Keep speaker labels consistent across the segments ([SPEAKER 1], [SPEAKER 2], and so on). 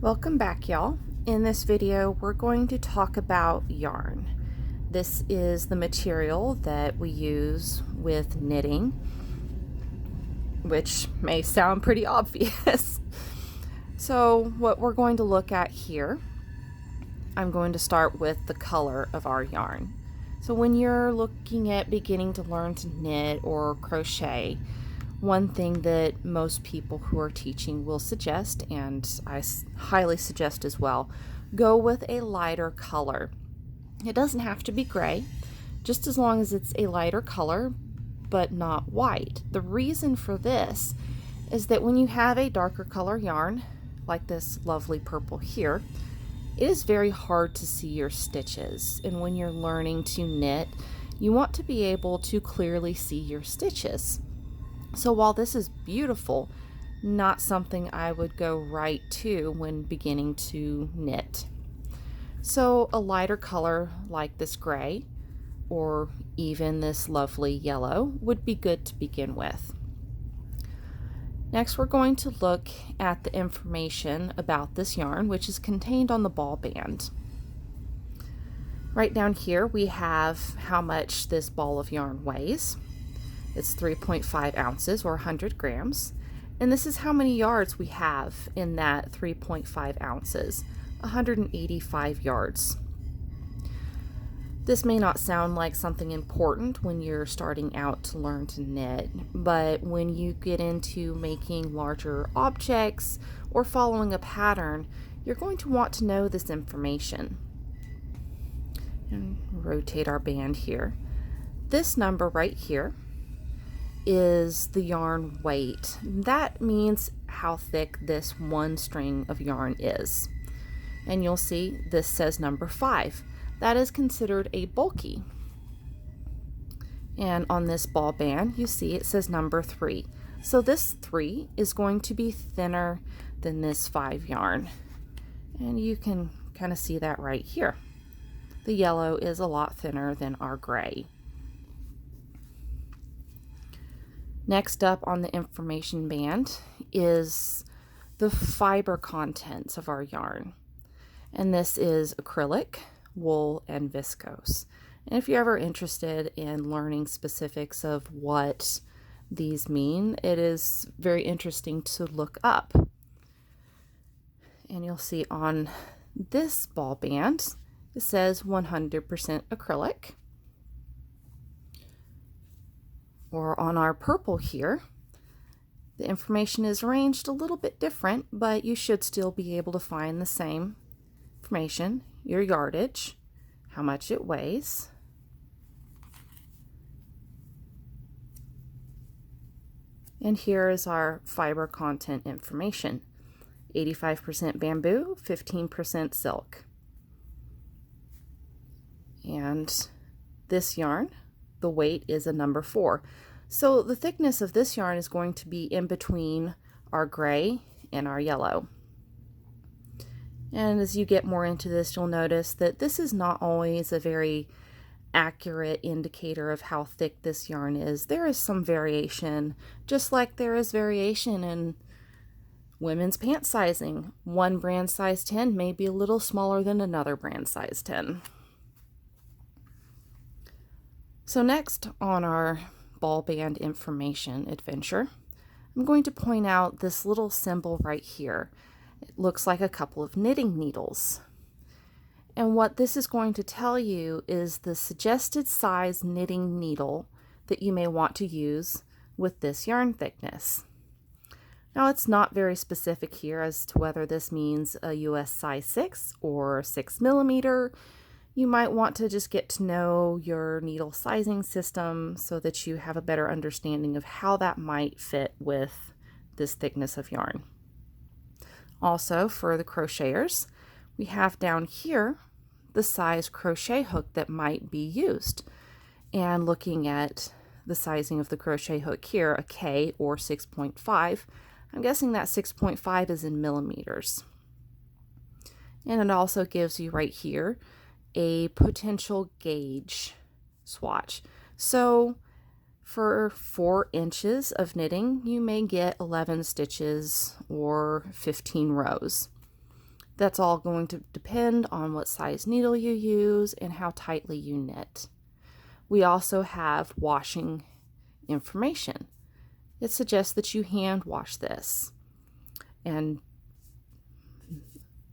[SPEAKER 1] Welcome back, y'all. In this video, we're going to talk about yarn. This is the material that we use with knitting, which may sound pretty obvious. So what we're going to look at here, I'm going to start with the color of our yarn. So when you're looking at beginning to learn to knit or crochet, one thing that most people who are teaching will suggest, and I highly suggest as well, go with a lighter color. It doesn't have to be gray, just as long as it's a lighter color, but not white. The reason for this is that when you have a darker color yarn, like this lovely purple here, it is very hard to see your stitches. And when you're learning to knit, you want to be able to clearly see your stitches. So while this is beautiful, not something I would go right to when beginning to knit. So a lighter color like this gray or even this lovely yellow would be good to begin with. Next, we're going to look at the information about this yarn, which is contained on the ball band. Right down here, we have how much this ball of yarn weighs. It's 3.5 ounces or 100 grams. And this is how many yards we have in that 3.5 ounces, 185 yards. This may not sound like something important when you're starting out to learn to knit, but when you get into making larger objects or following a pattern, you're going to want to know this information. And rotate our band here. This number right here is the yarn weight. That means how thick this one string of yarn is. And you'll see this says number 5. That is considered a bulky. And on this ball band, you see it says number 3. So this 3 is going to be thinner than this 5 yarn. And you can kind of see that right here. The yellow is a lot thinner than our gray. Next up on the information band is the fiber contents of our yarn. And this is acrylic, wool, and viscose. And if you're ever interested in learning specifics of what these mean, it is very interesting to look up. And you'll see on this ball band, it says 100% acrylic. Or on our purple here, the information is arranged a little bit different, but you should still be able to find the same information. Your yardage, how much it weighs, and here is our fiber content information. 85% bamboo, 15% silk. And this yarn, the weight is a number 4. So the thickness of this yarn is going to be in between our gray and our yellow. And as you get more into this, you'll notice that this is not always a very accurate indicator of how thick this yarn is. There is some variation, just like there is variation in women's pant sizing. One brand size 10 may be a little smaller than another brand size 10. So next on our ball band information adventure, I'm going to point out this little symbol right here. It looks like a couple of knitting needles. And what this is going to tell you is the suggested size knitting needle that you may want to use with this yarn thickness. Now it's not very specific here as to whether this means a US size 6 or 6 millimeter. You might want to just get to know your needle sizing system so that you have a better understanding of how that might fit with this thickness of yarn. Also, for the crocheters, we have down here the size crochet hook that might be used. And looking at the sizing of the crochet hook here, a K or 6.5, I'm guessing that 6.5 is in millimeters. And it also gives you right here a potential gauge swatch. So for 4 inches of knitting, you may get 11 stitches or 15 rows. That's all going to depend on what size needle you use and how tightly you knit. We also have washing information. It suggests that you hand wash this. And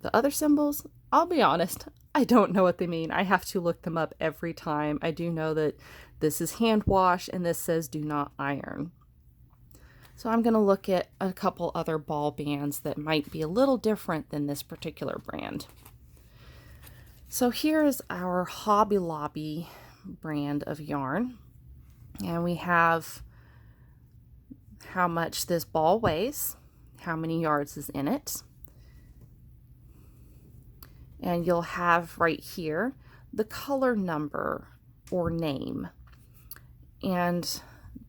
[SPEAKER 1] the other symbols, I'll be honest, I don't know what they mean. I have to look them up every time. I do know that this is hand wash and this says do not iron. So I'm going to look at a couple other ball bands that might be a little different than this particular brand. So here is our Hobby Lobby brand of yarn. And we have how much this ball weighs, how many yards is in it. And you'll have right here the color number or name. And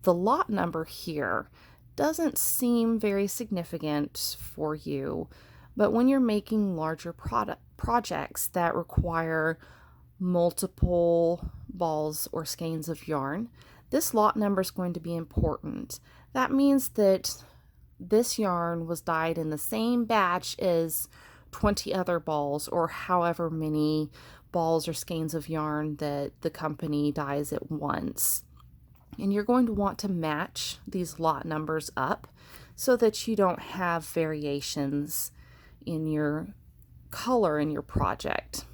[SPEAKER 1] the lot number here doesn't seem very significant for you, but when you're making larger projects that require multiple balls or skeins of yarn, this lot number is going to be important. That means that this yarn was dyed in the same batch as 20 other balls, or however many balls or skeins of yarn that the company dyes at once. And you're going to want to match these lot numbers up so that you don't have variations in your color in your project.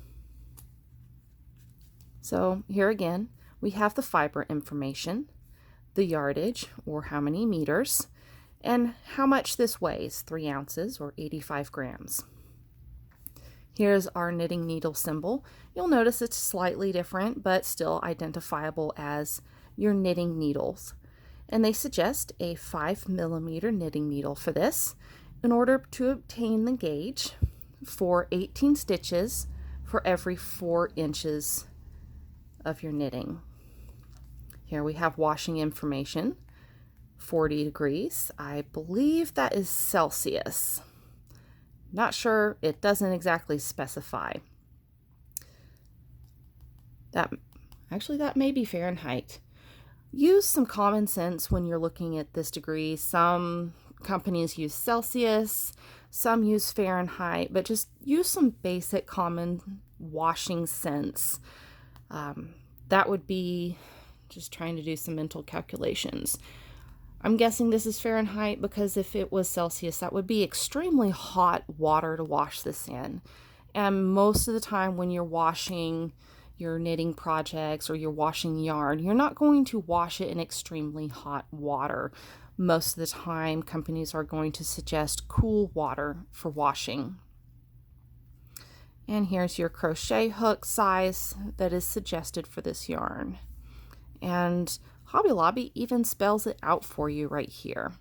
[SPEAKER 1] So here again, we have the fiber information, the yardage or how many meters, and how much this weighs, 3 ounces or 85 grams. Here's our knitting needle symbol. You'll notice it's slightly different, but still identifiable as your knitting needles. And they suggest a 5mm knitting needle for this in order to obtain the gauge for 18 stitches for every 4 inches of your knitting. Here we have washing information, 40 degrees. I believe that is Celsius. Not sure, it doesn't exactly specify. That may be Fahrenheit. Use some common sense when you're looking at this degree. Some companies use Celsius, some use Fahrenheit, but just use some basic common washing sense. That would be just trying to do some mental calculations. I'm guessing this is Fahrenheit because if it was Celsius, that would be extremely hot water to wash this in. And most of the time when you're washing your knitting projects or you're washing yarn, you're not going to wash it in extremely hot water. Most of the time, companies are going to suggest cool water for washing. And here's your crochet hook size that is suggested for this yarn. And Hobby Lobby even spells it out for you right here.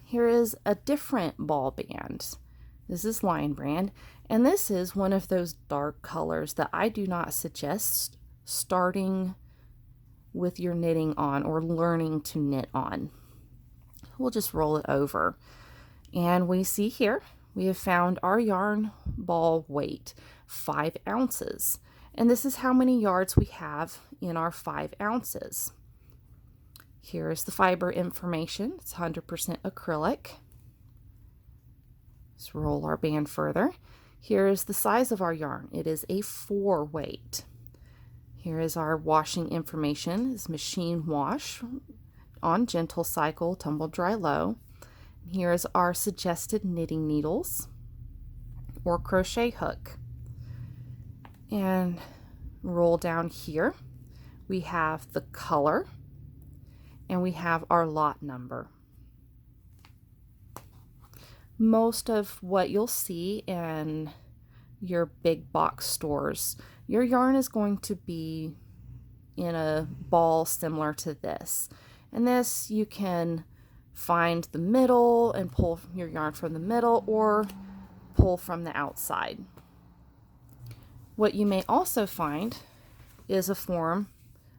[SPEAKER 1] Here is a different ball band. This is Lion Brand, and this is one of those dark colors that I do not suggest starting with your knitting on or learning to knit on. We'll just roll it over. And we see here, we have found our yarn ball weight, 5 ounces. And this is how many yards we have in our 5 ounces. Here's the fiber information. It's 100% acrylic. Let's roll our band further. Here is the size of our yarn. It is a 4 weight. Here is our washing information. It's machine wash on gentle cycle, tumble dry low. Here is our suggested knitting needles or crochet hook. And roll down here. We have the color and we have our lot number. Most of what you'll see in your big box stores, your yarn is going to be in a ball similar to this. And this, you can find the middle and pull your yarn from the middle or pull from the outside. What you may also find is a form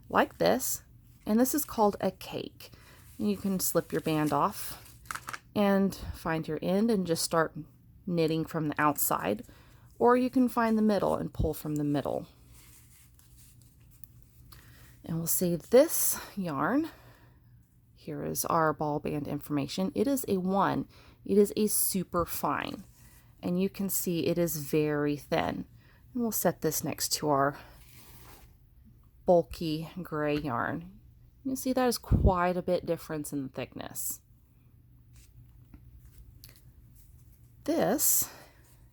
[SPEAKER 1] like this, and this is called a cake. And you can slip your band off and find your end and just start knitting from the outside, or you can find the middle and pull from the middle. And we'll see this yarn Here is our ball band information. It is a 1. It is a super fine. And you can see it is very thin. And we'll set this next to our bulky gray yarn. You see that is quite a bit difference in the thickness. This,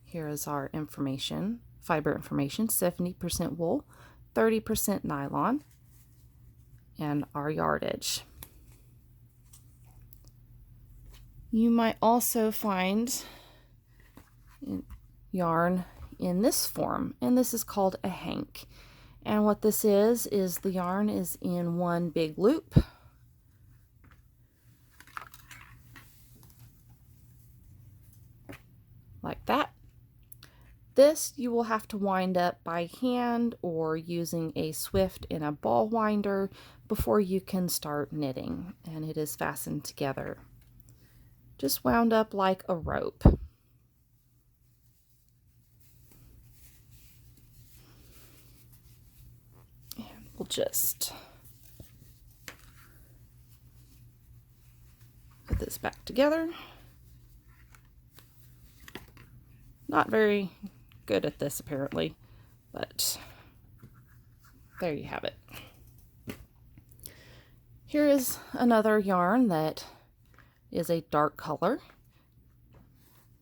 [SPEAKER 1] here is our information, fiber information, 70% wool, 30% nylon, and our yardage. You might also find yarn in this form, and this is called a hank. And what this is the yarn is in one big loop. Like that. This you will have to wind up by hand or using a Swift and a ball winder before you can start knitting, and it is fastened together. Just wound up like a rope. And we'll just put this back together. Not very good at this apparently, but there you have it. Here is another yarn that is a dark color,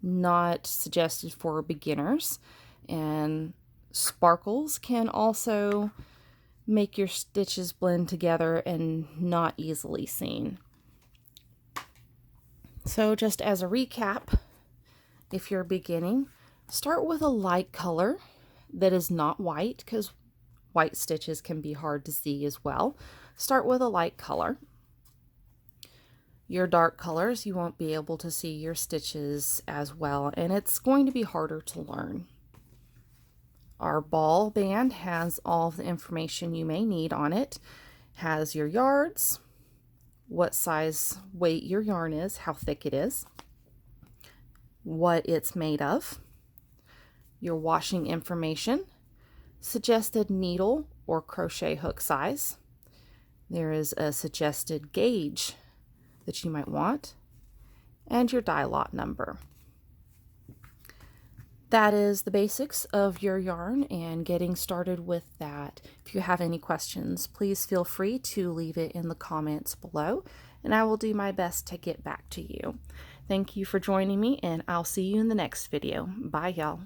[SPEAKER 1] not suggested for beginners, and sparkles can also make your stitches blend together and not easily seen. So just as a recap, if you're beginning, start with a light color that is not white, because white stitches can be hard to see as well. Start with a light color. Your dark colors, you won't be able to see your stitches as well, and it's going to be harder to learn. Our ball band has all of the information you may need on it. Has your yards, what size weight your yarn is, how thick it is, what it's made of, your washing information, suggested needle or crochet hook size. There is a suggested gauge that you might want, and your dye lot number. That is the basics of your yarn and getting started with that. If you have any questions, please feel free to leave it in the comments below, and I will do my best to get back to you. Thank you for joining me, and I'll see you in the next video. Bye, y'all.